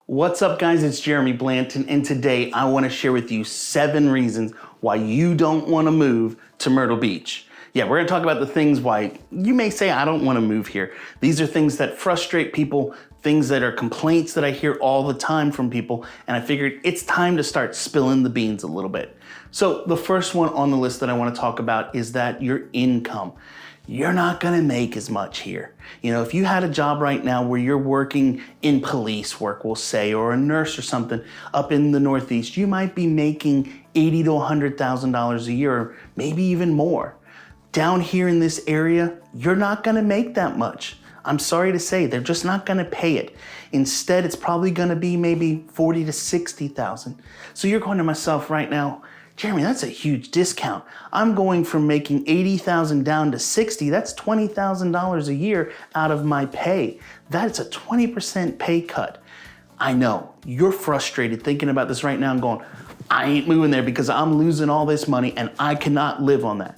What's up, guys? It's Jeremy Blanton, and today I want to share with you 7 reasons why you don't want to move to Myrtle Beach. Yeah, we're going to talk about the things why you may say, I don't want to move here. These are things that frustrate people, things that are complaints that I hear all the time from people, and I figured it's time to start spilling the beans a little bit. So the first one on the list that I want to talk about is that your income. You're not gonna make as much here. You know, if you had a job right now where you're working in police work, we'll say, or a nurse or something up in the Northeast, you might be making $80,000 to $100,000 a year, or maybe even more. Down here in this area, you're not gonna make that much. I'm sorry to say, they're just not gonna pay it. Instead, it's probably gonna be maybe $40,000 to $60,000. So you're going to myself right now, Jeremy, that's a huge discount. I'm going from making $80,000 down to $60,000. That's $20,000 a year out of my pay. That's a 20% pay cut. I know, you're frustrated thinking about this right now and going, I ain't moving there because I'm losing all this money and I cannot live on that.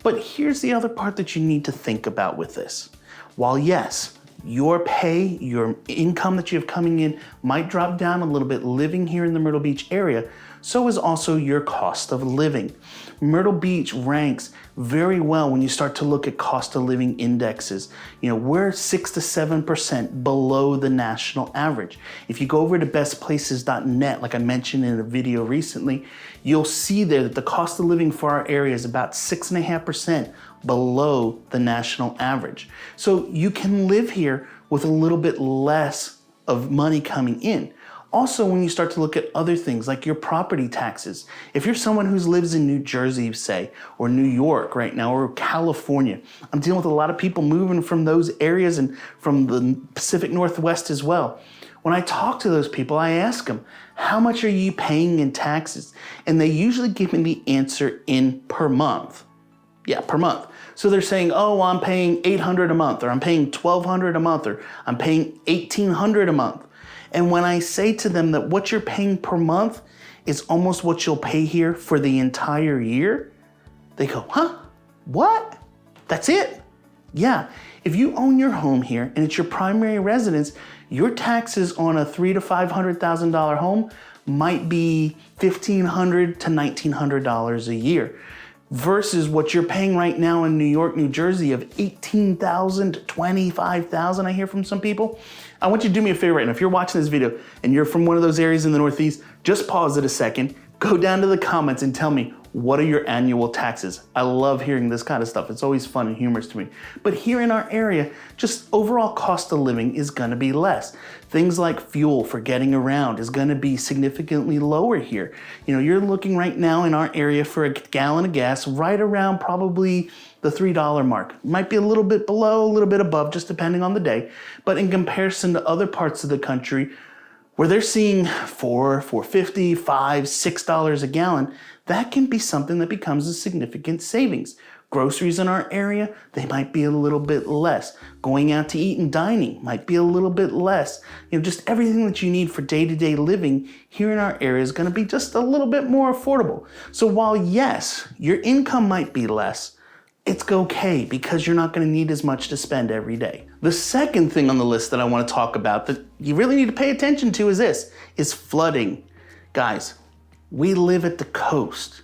But here's the other part that you need to think about with this. While yes, your pay, your income that you have coming in might drop down a little bit living here in the Myrtle Beach area, so is also your cost of living. Myrtle Beach ranks very well when you start to look at cost of living indexes. You know, we're 6 to 7% below the national average. If you go over to bestplaces.net, like I mentioned in a video recently, you'll see there that the cost of living for our area is about 6.5% below the national average. So you can live here with a little bit less of money coming in. Also, when you start to look at other things like your property taxes, if you're someone who lives in New Jersey, say, or New York right now, or California, I'm dealing with a lot of people moving from those areas and from the Pacific Northwest as well. When I talk to those people, I ask them, how much are you paying in taxes? And they usually give me the answer in per month. Yeah, per month. So they're saying, oh, I'm paying $800 a month, or I'm paying $1,200 a month, or I'm paying $1,800 a month. And when I say to them that what you're paying per month is almost what you'll pay here for the entire year, they go, huh? What? That's it? Yeah. If you own your home here and it's your primary residence, your taxes on a $300,000 to $500,000 home might be $1,500 to $1,900 a year. Versus what you're paying right now in New York, New Jersey of $18,000 to $25,000, I hear from some people. I want you to do me a favor right now. If you're watching this video and you're from one of those areas in the Northeast, just pause it a second, go down to the comments and tell me, what are your annual taxes? I love hearing this kind of stuff. It's always fun and humorous to me. But here in our area, just overall cost of living is gonna be less. Things like fuel for getting around is gonna be significantly lower here. You know, you're looking right now in our area for a gallon of gas right around probably the $3 mark. Might be a little bit below, a little bit above, just depending on the day. But in comparison to other parts of the country, where they're seeing $4, $4.50, $5, $6 a gallon, that can be something that becomes a significant savings. Groceries in our area, they might be a little bit less. Going out to eat and dining might be a little bit less. You know, just everything that you need for day-to-day living here in our area is gonna be just a little bit more affordable. So while yes, your income might be less, it's okay because you're not gonna need as much to spend every day. The second thing on the list that I wanna talk about that you really need to pay attention to is flooding. Guys, we live at the coast.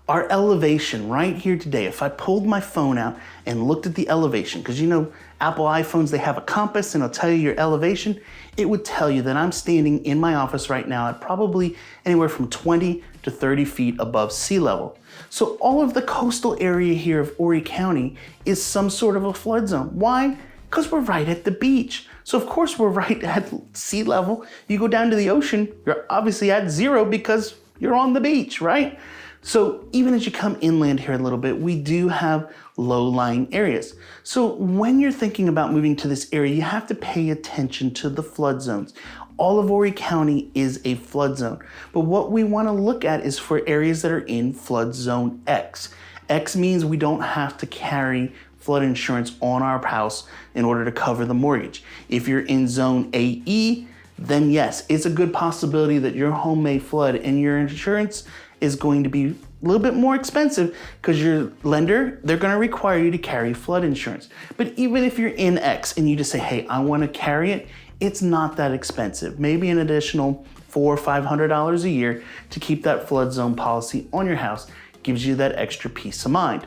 Our elevation right here today, if I pulled my phone out and looked at the elevation, because you know, Apple iPhones, they have a compass and it'll tell you your elevation, it would tell you that I'm standing in my office right now at probably anywhere from 20 to 30 feet above sea level. So all of the coastal area here of Horry County is some sort of a flood zone. Why? Because we're right at the beach. So of course we're right at sea level. You go down to the ocean, you're obviously at zero because you're on the beach, right? So even as you come inland here a little bit, we do have low-lying areas. So when you're thinking about moving to this area, you have to pay attention to the flood zones. All of Horry County is a flood zone, but what we want to look at is for areas that are in flood zone X. X means we don't have to carry flood insurance on our house in order to cover the mortgage. If you're in zone AE, then yes, it's a good possibility that your home may flood and your insurance is going to be a little bit more expensive because your lender, they're going to require you to carry flood insurance. But even if you're in X and you just say, hey, I want to carry it, it's not that expensive. Maybe an additional $400 or $500 a year to keep that flood zone policy on your house gives you that extra peace of mind.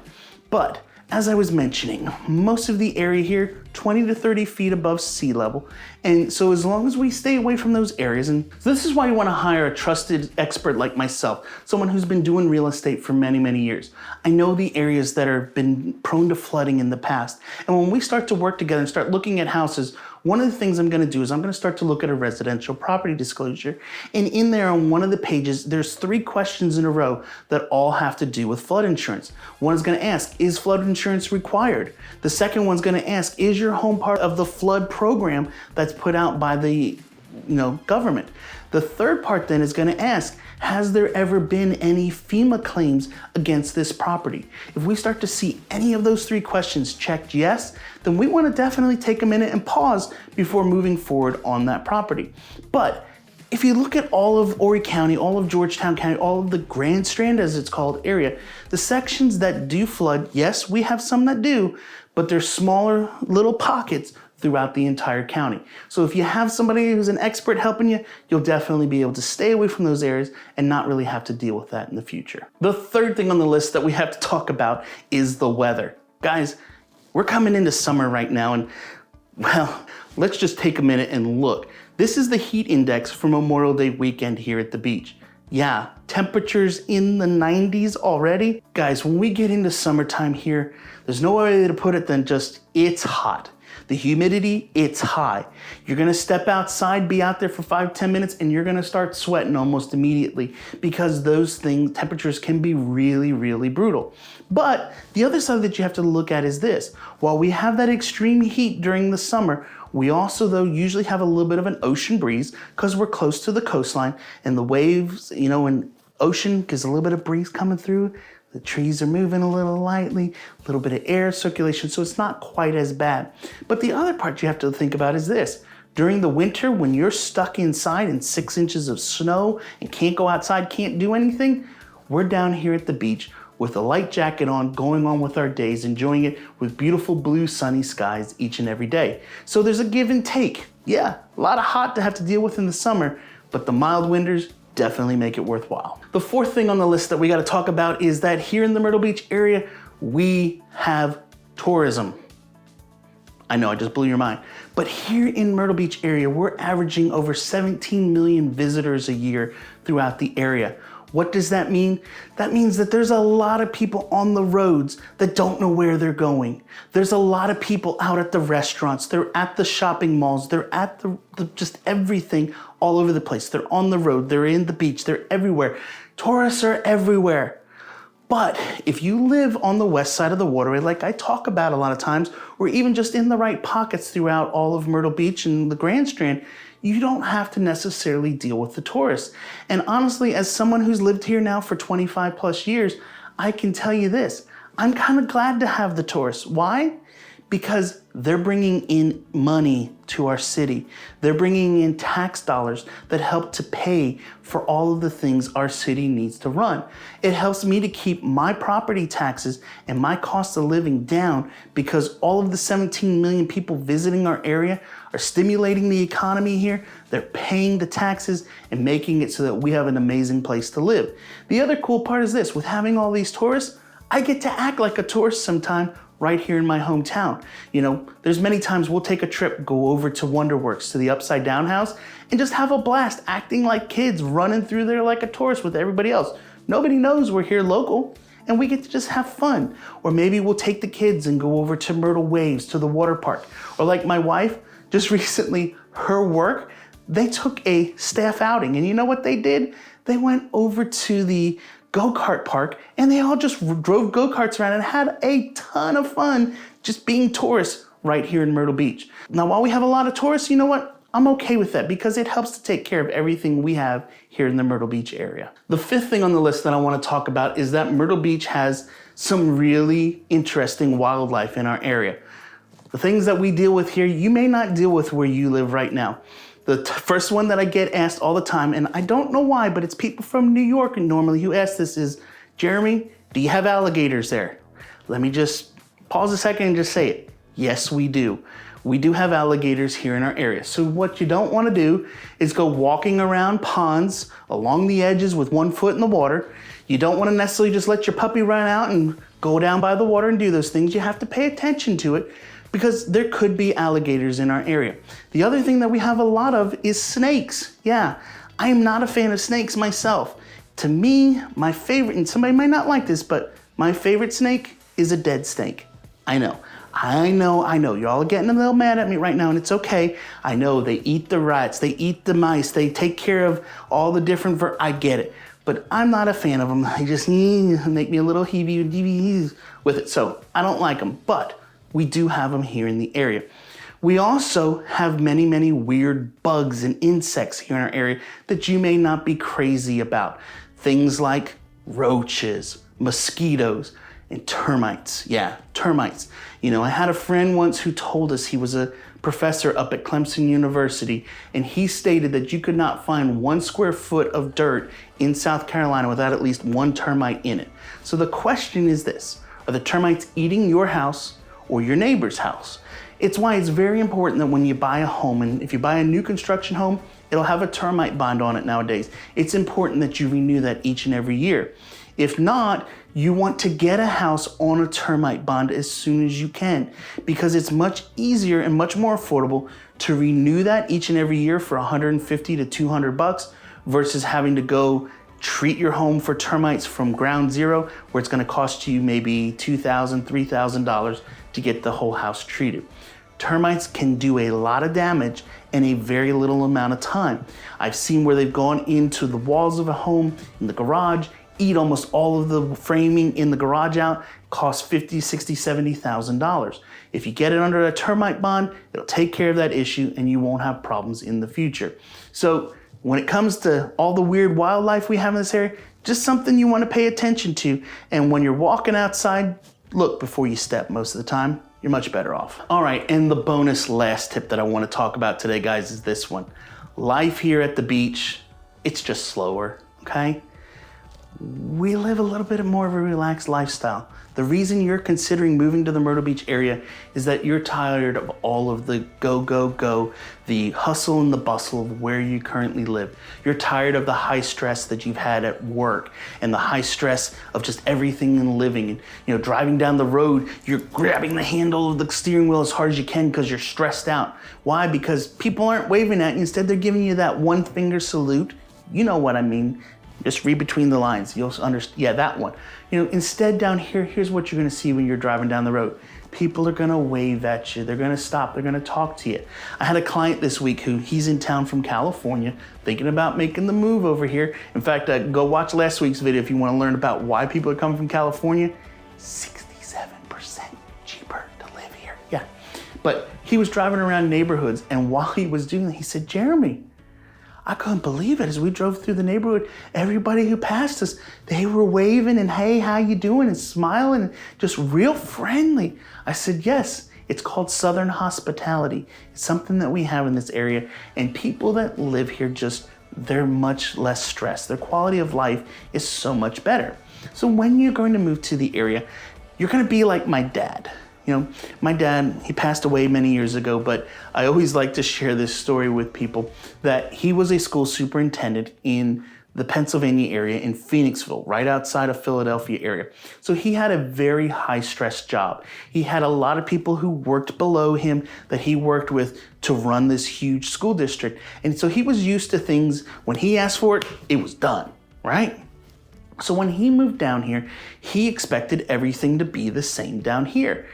But as I was mentioning, most of the area here, 20 to 30 feet above sea level. And so as long as we stay away from those areas, and this is why you want to hire a trusted expert like myself, someone who's been doing real estate for many, many years. I know the areas that have been prone to flooding in the past. And when we start to work together and start looking at houses, one of the things I'm going to do is I'm going to start to look at a residential property disclosure. And in there on one of the pages, there's 3 questions in a row that all have to do with flood insurance. One is going to ask, is flood insurance required? The second one's going to ask, is your home part of the flood program that's put out by the government? The third part then is going to ask, has there ever been any FEMA claims against this property? If we start to see any of those 3 questions checked yes, then we want to definitely take a minute and pause before moving forward on that property. But if you look at all of Horry County, all of Georgetown County, all of the Grand Strand as it's called area, the sections that do flood, yes, we have some that do, but they're smaller little pockets throughout the entire county. So if you have somebody who's an expert helping you, you'll definitely be able to stay away from those areas and not really have to deal with that in the future. The third thing on the list that we have to talk about is the weather. Guys, we're coming into summer right now, and well, let's just take a minute and look. This is the heat index for Memorial Day weekend here at the beach. Yeah, temperatures in the 90s already. Guys, when we get into summertime here, there's no way to put it than just, it's hot. The humidity, it's high. You're gonna step outside, be out there for 5-10 minutes, and you're gonna start sweating almost immediately because those temperatures can be really, really brutal. But the other side that you have to look at is this. While we have that extreme heat during the summer, we also, though, usually have a little bit of an ocean breeze because we're close to the coastline, and the waves, and ocean gets a little bit of breeze coming through. The trees are moving a little lightly, a little bit of air circulation, so it's not quite as bad. But the other part you have to think about is this. During the winter, when you're stuck inside in 6 inches of snow and can't go outside, can't do anything, we're down here at the beach with a light jacket on, going on with our days, enjoying it with beautiful blue sunny skies each and every day. So there's a give and take. Yeah, a lot of hot to have to deal with in the summer, but the mild winters definitely make it worthwhile. The fourth thing on the list that we got to talk about is that here in the Myrtle Beach area, we have tourism. I know, I just blew your mind. But here in Myrtle Beach area, we're averaging over 17 million visitors a year throughout the area. What does that mean? That means that there's a lot of people on the roads that don't know where they're going. There's a lot of people out at the restaurants. They're at the shopping malls. They're at just everything all over the place. They're on the road. They're in the beach. They're everywhere. Tourists are everywhere. But if you live on the west side of the waterway, like I talk about a lot of times, or even just in the right pockets throughout all of Myrtle Beach and the Grand Strand, you don't have to necessarily deal with the tourists. And honestly, as someone who's lived here now for 25 plus years, I can tell you this, I'm kind of glad to have the tourists. Why? Because they're bringing in money to our city. They're bringing in tax dollars that help to pay for all of the things our city needs to run. It helps me to keep my property taxes and my cost of living down because all of the 17 million people visiting our area are stimulating the economy here. They're paying the taxes and making it so that we have an amazing place to live. The other cool part is this, with having all these tourists, I get to act like a tourist sometime right here in my hometown. There's many times we'll take a trip, go over to Wonderworks, to the Upside Down House, and just have a blast acting like kids, running through there like a tourist with everybody else. Nobody knows we're here local, and we get to just have fun. Or maybe we'll take the kids and go over to Myrtle Waves, to the water park. Or like my wife, just recently, her work, they took a staff outing, and you know what they did? They went over to the go-kart park and they all just drove go-karts around and had a ton of fun just being tourists right here in Myrtle Beach. Now, while we have a lot of tourists, you know what? I'm okay with that because it helps to take care of everything we have here in the Myrtle Beach area. The fifth thing on the list that I want to talk about is that Myrtle Beach has some really interesting wildlife in our area. The things that we deal with here, you may not deal with where you live right now. The first one that I get asked all the time, and I don't know why, but it's people from New York normally who ask this is, Jeremy, do you have alligators there? Let me just pause a second and just say it. Yes, we do. we do have alligators here in our area. So what you don't want to do is go walking around ponds along the edges with 1 foot in the water. You don't want to necessarily just let your puppy run out and go down by the water and do those things. You have to pay attention to it because there could be alligators in our area. The other thing that we have a lot of is snakes. Yeah, I am not a fan of snakes myself. To me, my favorite, and somebody might not like this, but my favorite snake is a dead snake. I know. You're all getting a little mad at me right now, and it's okay. I know they eat the rats, they eat the mice, they take care of all the different, I get it. But I'm not a fan of them. They just make me a little heebie with it. So I don't like them, but we do have them here in the area. We also have many, many weird bugs and insects here in our area that you may not be crazy about. Things like roaches, mosquitoes, and termites. Yeah, termites. You know, I had a friend once who told us he was a professor up at Clemson University, and he stated that you could not find 1 square foot of dirt in South Carolina without at least 1 termite in it. So the question is this: are the termites eating your house or your neighbor's house? It's why it's very important that when you buy a home, and if you buy a new construction home, it'll have a termite bond on it nowadays. It's important that you renew that each and every year. If not, you want to get a house on a termite bond as soon as you can, because it's much easier and much more affordable to renew that each and every year for $150 to $200 versus having to go treat your home for termites from ground zero, where it's going to cost you maybe $2,000, $3,000 to get the whole house treated. Termites can do a lot of damage in a very little amount of time. I've seen where they've gone into the walls of a home, in the garage, eat almost all of the framing in the garage out, cost $50,000, $60,000, $70,000. If you get it under a termite bond, it'll take care of that issue and you won't have problems in the future. So when it comes to all the weird wildlife we have in this area, just something you want to pay attention to. And when you're walking outside, look before you step most of the time. You're much better off. All right, and the bonus last tip that I want to talk about today, guys, is this one. Life here at the beach, it's just slower, okay? We live a little bit more of a relaxed lifestyle. The reason you're considering moving to the Myrtle Beach area is that you're tired of all of the go, go, go, the hustle and the bustle of where you currently live. You're tired of the high stress that you've had at work and the high stress of just everything and living. And driving down the road, you're grabbing the handle of the steering wheel as hard as you can because you're stressed out. Why? Because people aren't waving at you. Instead, they're giving you that 1 finger salute. You know what I mean. Just read between the lines. You'll understand. Yeah, that one. Instead down here, here's what you're going to see when you're driving down the road. People are going to wave at you. They're going to stop. They're going to talk to you. I had a client this week he's in town from California, thinking about making the move over here. In fact, go watch last week's video if you want to learn about why people are coming from California. 67% cheaper to live here. Yeah. But he was driving around neighborhoods, and while he was doing that, he said, Jeremy, I couldn't believe it. As we drove through the neighborhood, everybody who passed us, they were waving and, hey, how you doing? And smiling, and just real friendly. I said, yes, it's called Southern hospitality. It's something that we have in this area. And people that live here they're much less stressed. Their quality of life is so much better. So when you're going to move to the area, you're going to be like my dad. My dad, he passed away many years ago, but I always like to share this story with people that he was a school superintendent in the Pennsylvania area in Phoenixville, right outside of Philadelphia area. So he had a very high stress job. He had a lot of people who worked below him that he worked with to run this huge school district. And so he was used to things, when he asked for it, it was done, right? So when he moved down here, he expected everything to be the same down here.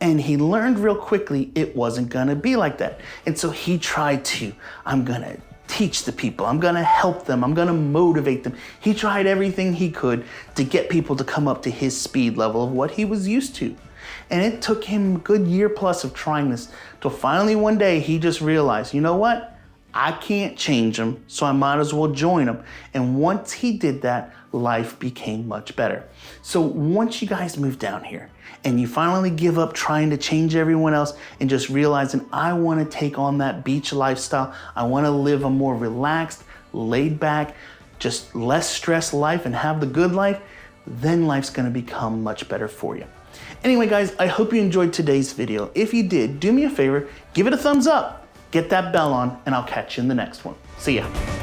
And he learned real quickly it wasn't gonna be like that. And so he tried I'm gonna teach the people, I'm gonna help them, I'm gonna motivate them. He tried everything he could to get people to come up to his speed level of what he was used to. And it took him a good year plus of trying this till finally one day he just realized, you know what? I can't change them, so I might as well join them. And once he did that, life became much better. So once you guys move down here and you finally give up trying to change everyone else and just realizing, I want to take on that beach lifestyle, I want to live a more relaxed, laid back, just less stress life and have the good life, then life's going to become much better for you. Anyway, guys, I hope you enjoyed today's video. If you did, do me a favor, give it a thumbs up, get that bell on, and I'll catch you in the next one. See ya.